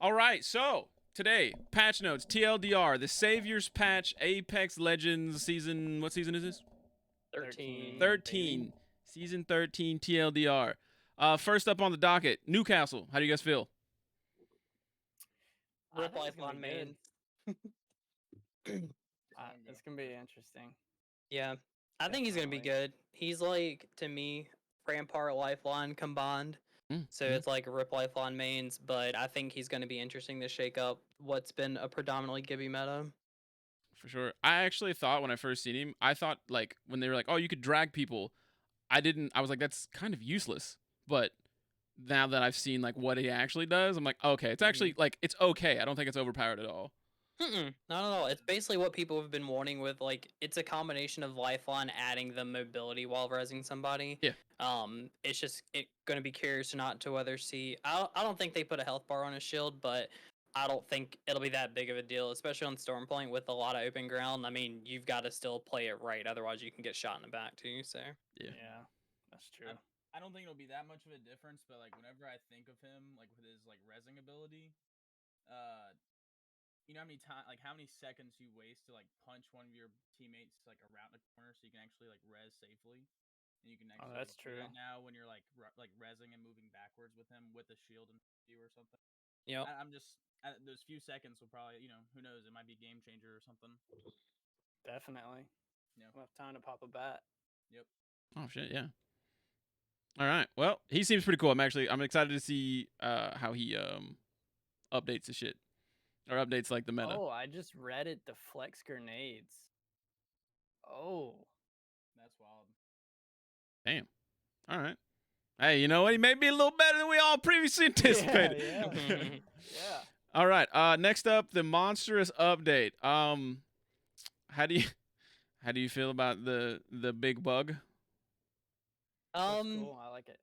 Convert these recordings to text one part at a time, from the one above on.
All right, so today, patch notes, TLDR, the Saviors patch, Apex Legends season. What season is this? 13. 13. Season 13 TLDR. First up on the docket, Newcastle. How do you guys feel? Rip Lifeline main. It's gonna be interesting. Yeah, I think he's gonna be good. He's like, to me, Rampart Lifeline combined. So it's like Rip Lifeline mains, but I think he's gonna be interesting to shake up what's been a predominantly Gibby meta. For sure. I actually thought when I first seen him, I thought like when they were like, "Oh, you could drag people." I was like, that's kind of useless. But now that I've seen like what he actually does, I'm like, okay, it's actually like it's okay. I don't think it's overpowered at all. Not at all. It's basically what people have been wanting with, like, it's a combination of Lifeline adding the mobility while resing somebody. Yeah. It's just going to be curious not to whether see. I don't think they put a health bar on his shield, but I don't think it'll be that big of a deal, especially on Stormpoint with a lot of open ground. I mean, you've got to still play it right, otherwise you can get shot in the back too. So yeah, that's true. I don't think it'll be that much of a difference, but like whenever I think of him, like with his like rezzing ability, you know how many seconds you waste to like punch one of your teammates like around the corner so you can actually like res safely, and you can actually. That's do true. that now when you're like rezzing and moving backwards with him with a shield and you or something. Yeah, I'm just those few seconds will probably, who knows, it might be a game changer or something. Definitely. Yeah. We'll have time to pop a bat. Yep. Oh shit, yeah. All right. Well, he seems pretty cool. I'm excited to see how he updates the shit. Or updates like the meta. Oh, I just read it. The flex grenades. Oh. That's wild. Damn. All right. Hey, you know what? He may be a little better than we all previously anticipated. Yeah. Yeah. All right. Next up, the monstrous update. How do you feel about the big bug? Cool. I like it.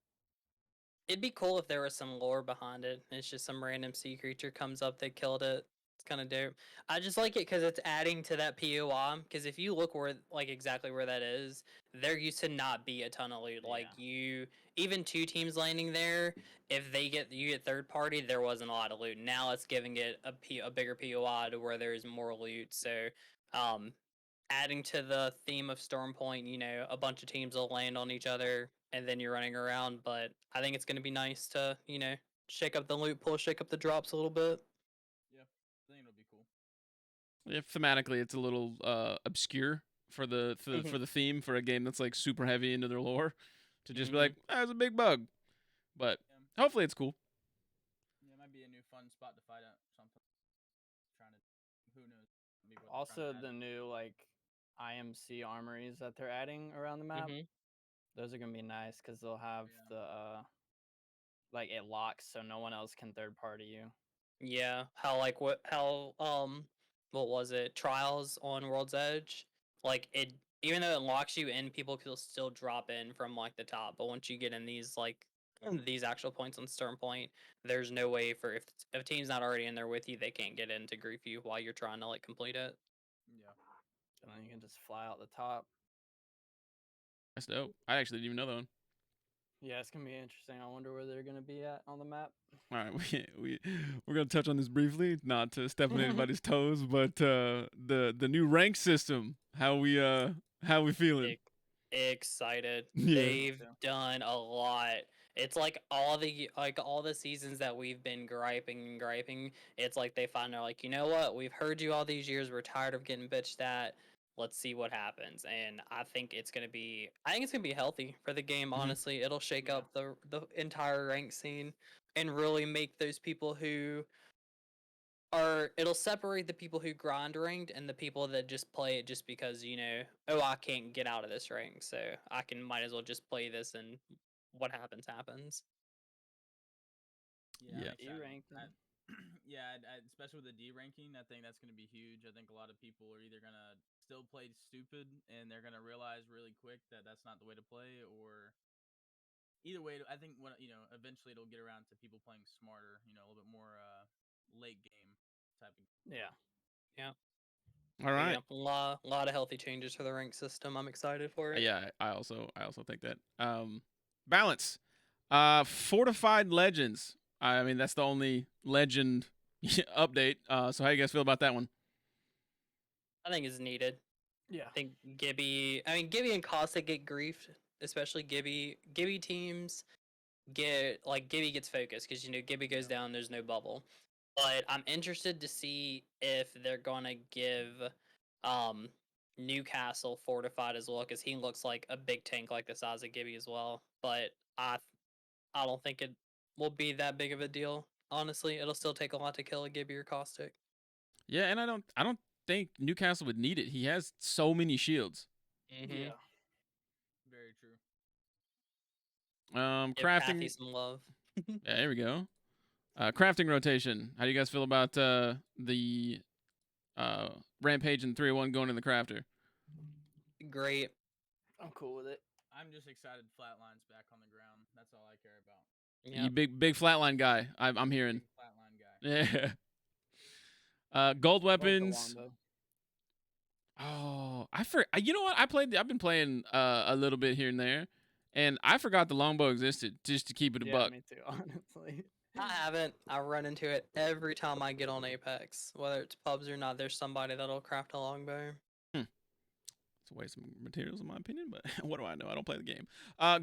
It'd be cool if there was some lore behind it. It's just some random sea creature comes up, they killed it. It's kind of dope. I just like it because it's adding to that POI. Because if you look where, like, exactly where that is, there used to not be a ton of loot. Yeah. Like, even two teams landing there, if you get third party, there wasn't a lot of loot. Now it's giving it a bigger POI to where there's more loot. So, adding to the theme of Stormpoint, a bunch of teams will land on each other and then you're running around. But I think it's going to be nice to, shake up the loot pool, shake up the drops a little bit. Yeah, I think it'll be cool. Yeah, thematically, it's a little obscure for the for the theme for a game that's like super heavy into their lore. To just be like, it's a big bug, but hopefully it's cool. Yeah, it might be a new fun spot to fight at something. Who knows? Also, the new like IMC armories that they're adding around the map. Those are gonna be nice because they'll have the like it locks so no one else can third party you. Yeah, what was it? Trials on World's Edge, like it. Even though it locks you in, people can still drop in from like the top. But once you get in these these actual points on Stormpoint, there's no way for if a team's not already in there with you, they can't get in to grief you while you're trying to like complete it. Yeah. And then you can just fly out the top. That's dope. I actually didn't even know that one. Yeah, it's gonna be interesting. I wonder where they're gonna be at on the map. All right, we're gonna touch on this briefly, not to step on anybody's toes, but the new rank system. How we feeling? Excited. Yeah. They've done a lot. It's like all the seasons that we've been griping. It's like they find they're like, you know what? We've heard you all these years. We're tired of getting bitched at. Let's see what happens. And I think it's gonna be healthy for the game. Honestly, it'll shake up the entire rank scene and really make those people who it'll separate the people who grind ranked and the people that just play it just because, I can't get out of this rank, so I might as well just play this and what happens. Yeah. Yeah, especially with the D ranking, I think that's going to be huge. I think a lot of people are either going to still play stupid and they're going to realize really quick that that's not the way to play, or either way, I think eventually it'll get around to people playing smarter, a little bit more late game type of. Yeah. All right. Yeah, a lot of healthy changes for the rank system. I'm excited for it. Yeah, I also think that. Balance. Fortified legends. I mean, that's the only legend update. So how you guys feel about that one? I think it's needed. Yeah. I think Gibby and Caustic get griefed, especially Gibby. Gibby teams get Gibby gets focused because Gibby goes down, there's no bubble. But I'm interested to see if they're gonna give Newcastle fortified as well, because he looks like a big tank like the size of Gibby as well. But I don't think it will be that big of a deal. Honestly, it'll still take a lot to kill a Gibby or Caustic. Yeah, and I don't think Newcastle would need it. He has so many shields. Mm-hmm. Yeah. Very true. Give Crafting. Pathy some love. Yeah, there we go. Crafting rotation. How do you guys feel about the Rampage and 301 going in the crafter? Great. I'm cool with it. I'm just excited Flatline's back on the ground. That's all I care about. You big flatline guy. I'm hearing. Big Flatline guy. Yeah. Gold Love the weapons. longbow. Oh, you know what? I've been playing a little bit here and there, and I forgot the longbow existed. Just to keep it a buck. Me too, honestly. I haven't. I run into it every time I get on Apex. Whether it's pubs or not, there's somebody that'll craft a longbow. It's a waste of materials in my opinion, but what do I know? I don't play the game.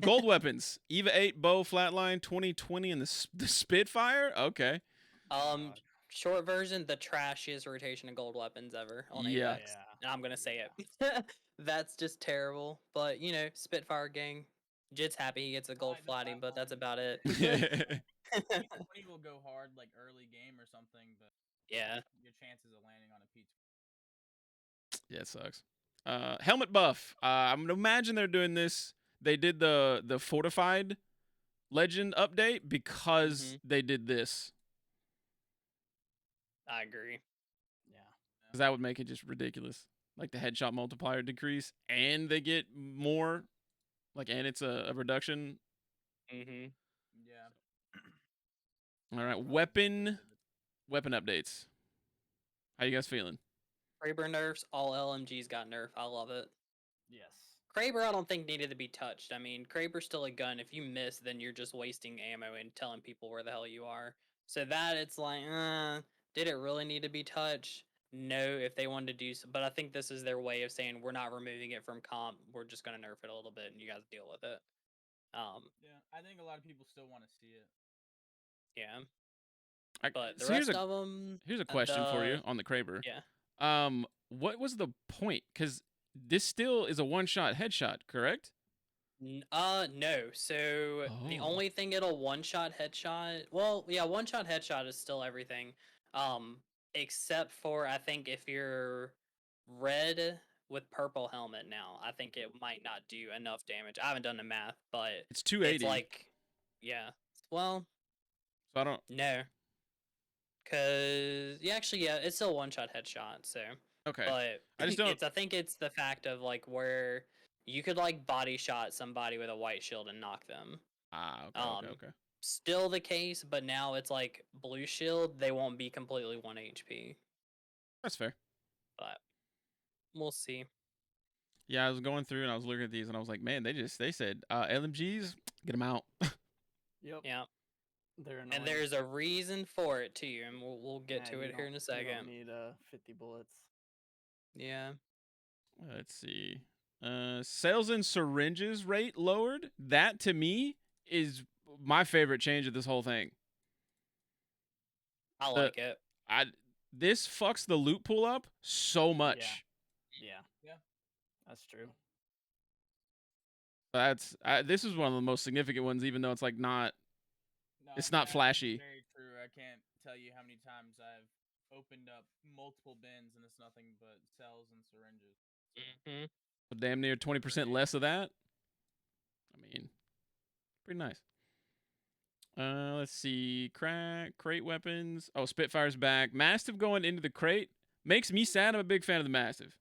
Gold weapons. EVA 8 bow flatline 2020 and the Spitfire. Okay. God. Short version, the trashiest rotation of gold weapons ever on Yeah. Apex. And I'm gonna say it. That's just terrible. But Spitfire gang. Jit's happy he gets a gold like the flatting, but that's flatline. about it. 20 will go hard like early game or something, but Yeah. your chances of landing on a P2. Yeah, it sucks. Helmet buff. I'm gonna imagine they're doing this. They did the fortified legend update because they did this. I agree. Yeah. Because that would make it just ridiculous. Like the headshot multiplier decrease, and they get more. And it's a reduction. Mm-hmm. Yeah. All right, weapon updates. How you guys feeling? Kraber nerfs, all LMGs got nerfed. I love it. Yes. Kraber, I don't think needed to be touched. I mean, Kraber's still a gun. If you miss, then you're just wasting ammo and telling people where the hell you are. So that it's like, did it really need to be touched? No, if they wanted to do so. But I think this is their way of saying we're not removing it from comp. We're just gonna nerf it a little bit, and you guys deal with it. Yeah, I think a lot of people still want to see it. Yeah. But the rest of them. Here's a question for you on the Kraber. Yeah. What was the point? Because this still is a one-shot headshot, correct? No. So the only thing it'll one-shot headshot. Well, yeah, one-shot headshot is still everything. Except for I think if you're red with purple helmet now, I think it might not do enough damage. I haven't done the math, but it's 280. It's yeah. Well, so I don't. No. Cause it's still one-shot headshot. So okay. But I just don't. I think it's the fact of where you could body shot somebody with a white shield and knock them. Okay. Still the case, but now it's blue shield. They won't be completely 1 HP. That's fair. But we'll see. Yeah, I was going through and I was looking at these and I was like, man, they said LMGs, get them out. Yep. Yeah. They're annoying. And there's a reason for it too, and we'll get to it here in a second. You don't need 50 bullets. Yeah. Let's see. Sales and syringes rate lowered. That to me is my favorite change of this whole thing. I like it. This fucks the loot pool up so much. Yeah. That's true. This is one of the most significant ones, even though it's not. No, it's not flashy. Very true. I can't tell you how many times I've opened up multiple bins and it's nothing but cells and syringes. Mm-hmm. So damn near 20% less of that. I mean, pretty nice. Let's see. Crate weapons. Oh, Spitfire's back. Mastiff going into the crate makes me sad. I'm a big fan of the Mastiff.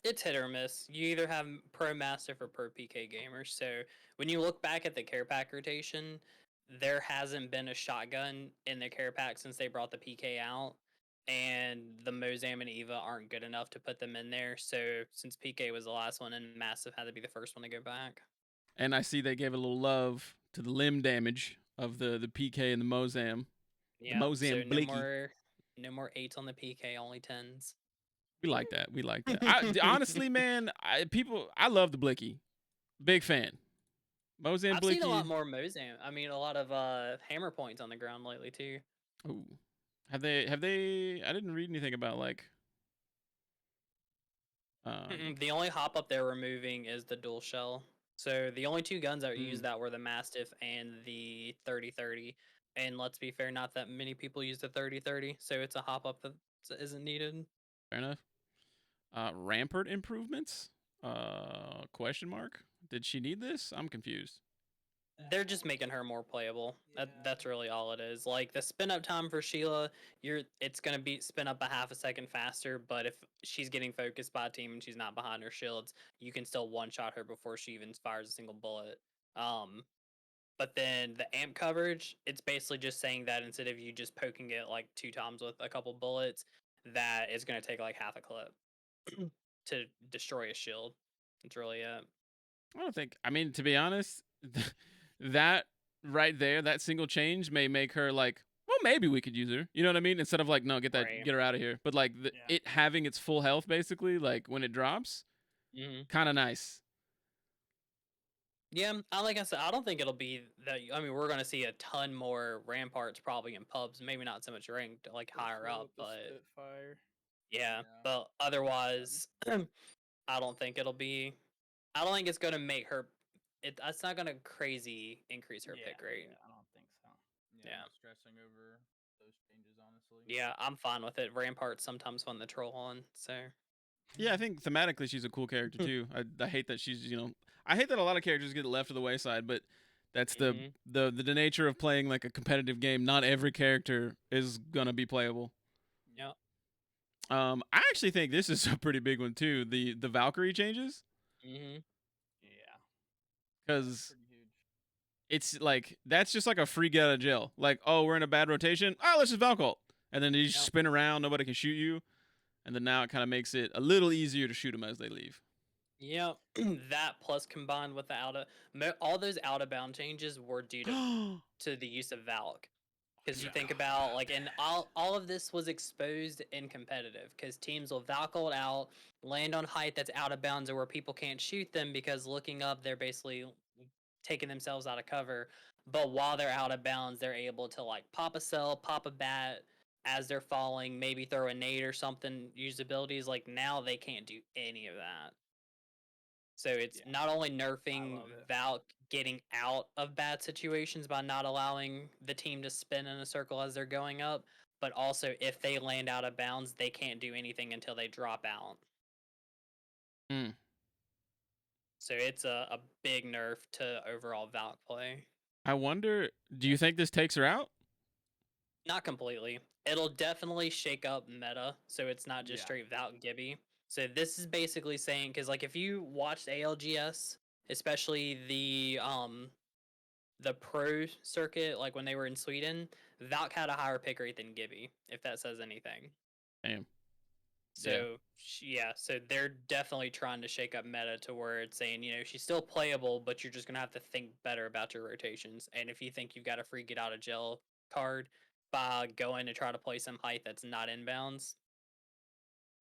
It's hit or miss. You either have pro Mastiff or pro PK gamers. So when you look back at the care pack rotation, there hasn't been a shotgun in the care pack since they brought the PK out, and the Mozam and Eva aren't good enough to put them in there. So since PK was the last one, and Mastiff had to be the first one to go back. And I see they gave a little love to the limb damage of the PK and the Mozam. Yeah. Mozam So Blicky. no more 8s on the PK, only 10s. We like that. We like that. Honestly, man, I love the Blicky. Big fan. Mozam I've Blicky. seen a lot more Mozam. I mean, a lot of hammer points on the ground lately too. Ooh. Have they? I didn't read anything about like. The only hop up they're removing is the dual shell. So the only 2 guns that used that were the Mastiff and the 30-30. And let's be fair, not that many people use the 30-30, so it's a hop up that isn't needed. Fair enough. Rampart Improvements? Question mark? Did she need this? I'm confused. They're just making her more playable. That's really all it is. Like the spin up time for Sheila, it's gonna be spin up a half a second faster. But if she's getting focused by a team and she's not behind her shields, you can still one shot her before she even fires a single bullet. But then the amp coverage, it's basically just saying that instead of you just poking it like 2 times with a couple bullets, that is gonna take like half a clip to destroy a shield. That's really it. I don't think. I mean, to be honest, that right there, that single change may make her like, well, maybe we could use her. You know what I mean? Instead of like, no, get her out of here. But like it having its full health, basically, like when it drops, kind of nice. Yeah, like I said, I don't think it'll be that. I mean, we're gonna see a ton more Ramparts probably in pubs. Maybe not so much ranked, like higher up, but Spitfire. Yeah, but otherwise, I don't think it'll be. I don't think it's gonna make her. It's not gonna crazy increase her pick rate. Yeah, I don't think so. Yeah. I'm stressing over those changes, honestly. Yeah, I'm fine with it. Rampart's sometimes fun to troll on, so. Yeah, I think thematically she's a cool character too. I hate that she's I hate that a lot of characters get left to the wayside, but that's the nature of playing like a competitive game. Not every character is gonna be playable. Yeah. I actually think this is a pretty big one too. The Valkyrie changes. Yeah. Because it's like that's just like a free get out of jail. Like, oh, we're in a bad rotation. Oh, let's just Valkyrie. And then you just spin around. Nobody can shoot you. And then now it kind of makes it a little easier to shoot them as they leave. Yeah, that plus combined with the all those out of bound changes were due to the use of Valk. Because you think about like, and all of this was exposed in competitive because teams will Valk ult out, land on height that's out of bounds or where people can't shoot them because looking up they're basically taking themselves out of cover. But while they're out of bounds, they're able to like pop a cell, pop a bat as they're falling, maybe throw a nade or something. Use abilities like now they can't do any of that. So it's not only nerfing Valk getting out of bad situations by not allowing the team to spin in a circle as they're going up, but also if they land out of bounds, they can't do anything until they drop out. So it's a big nerf to overall Valk play. I wonder, do you think this takes her out? Not completely. It'll definitely shake up meta, so it's not just straight Valk Gibby. So this is basically saying, because like if you watched ALGS, especially the pro circuit, like when they were in Sweden, Valk had a higher pick rate than Gibby, if that says anything. Damn. So so they're definitely trying to shake up meta to where it's saying, she's still playable, but you're just gonna have to think better about your rotations. And if you think you've got a free get out of jail card by going to try to play some height that's not inbounds,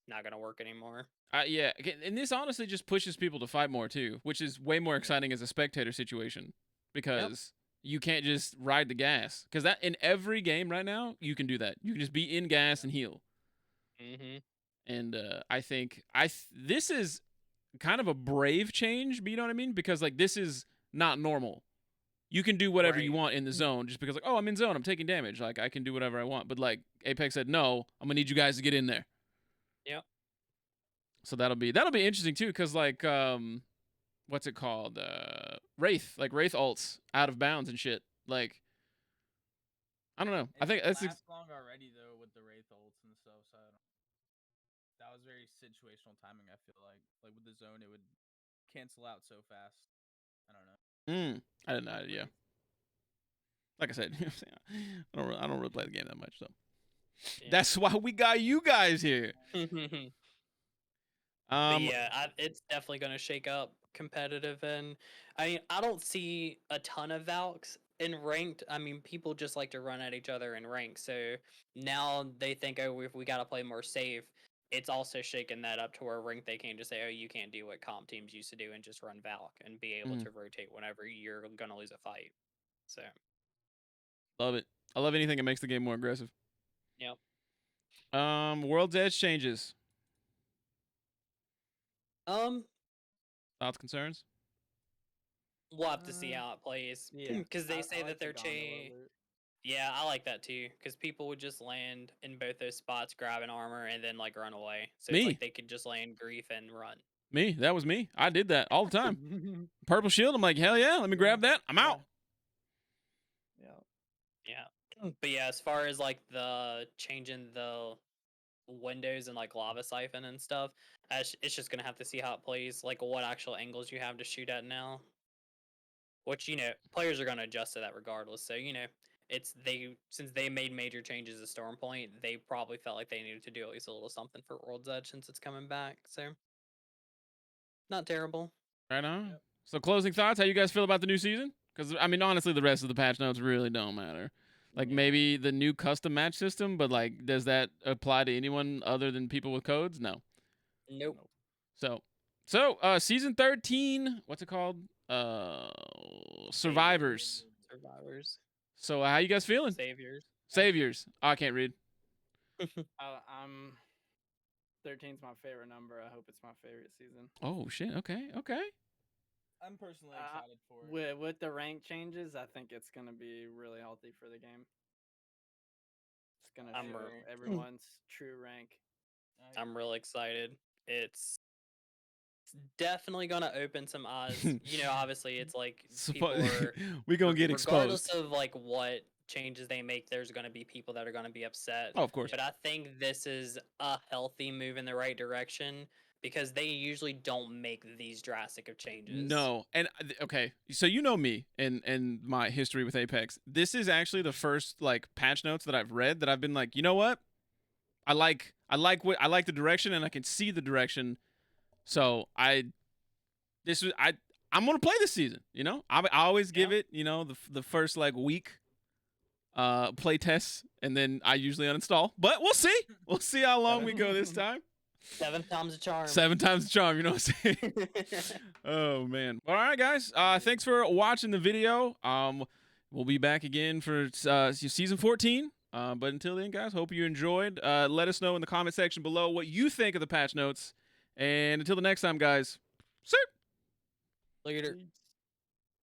not gonna work anymore. Yeah, and this honestly just pushes people to fight more too, which is way more exciting as a spectator situation because you can't just ride the gas. Because that in every game right now, you can do that. You can just be in gas and heal. And I think this is kind of a brave change, but you know what I mean? Because like this is not normal. You can do whatever you want in the zone just because like, oh, I'm in zone, I'm taking damage. Like I can do whatever I want. But like Apex said, no, I'm gonna need you guys to get in there. Yep. So that'll be interesting too, because like what's it called? Wraith ults out of bounds and shit. Like I don't know. I think that's long already though with the Wraith ults and stuff. So that was very situational timing. I feel like with the zone, it would cancel out so fast. I don't know. I didn't know. Yeah. Like I said, I don't really play the game that much, so that's why we got you guys here. But yeah, it's definitely going to shake up competitive, and I mean, I don't see a ton of Valks in ranked, I mean, people just like to run at each other in rank. So now they think, oh, if we got to play more safe, it's also shaking that up to where rank they can't just say, oh, you can't do what comp teams used to do and just run Valk and be able to rotate whenever you're gonna lose a fight. So Love it. I love anything that makes the game more aggressive. yep. World's Edge changes. Thoughts, concerns? We'll have to see how it plays. Yeah, Because they I say like that the they're gondola changing. alert. Yeah, I like that too. Because people would just land in both those spots, grab an armor, and then like run away. So it's Me. like they could just land grief and run. Me. That was me. I did that all the time. Purple shield. I'm like, hell yeah, let me grab that. I'm out. Yeah. But yeah, as far as like the changing the windows and like lava siphon and stuff, it's just gonna have to see how it plays, like what actual angles you have to shoot at now. Which, players are gonna adjust to that regardless. So, since they made major changes to Stormpoint, they probably felt like they needed to do at least a little something for World's Edge since it's coming back. So not terrible. Right on. Yep. So closing thoughts. How you guys feel about the new season? Because I mean, honestly, the rest of the patch notes really don't matter. Like maybe the new custom match system, but like, does that apply to anyone other than people with codes? No. Nope. So season 13. What's it called? Survivors. Survivors. So how you guys feeling? Saviors. Oh, I can't read. 13's my favorite number. I hope it's my favorite season. Oh shit. Okay. I'm personally excited for it. With the rank changes, I think it's gonna be really healthy for the game. It's gonna show everyone's true rank. I'm really excited. It's definitely gonna open some eyes. Obviously, it's like people are, we gonna get regardless exposed. of like what changes they make. There's gonna be people that are gonna be upset. Oh, of course. But I think this is a healthy move in the right direction because they usually don't make these drastic of changes. No, and okay, so you know me and my history with Apex. This is actually the first like patch notes that I've read that I've been like, you know what? I like the direction and I can see the direction. So I'm gonna play this season. I always give it the first like week play tests and then I usually uninstall. But we'll see how long we go this time. 7 times the charm. 7 times the charm, you know what I'm saying? Oh man. All right, guys. Thanks for watching the video. We'll be back again for season 14. But until then, guys, hope you enjoyed. Let us know in the comment section below what you think of the patch notes. And until the next time, guys, see you. Later.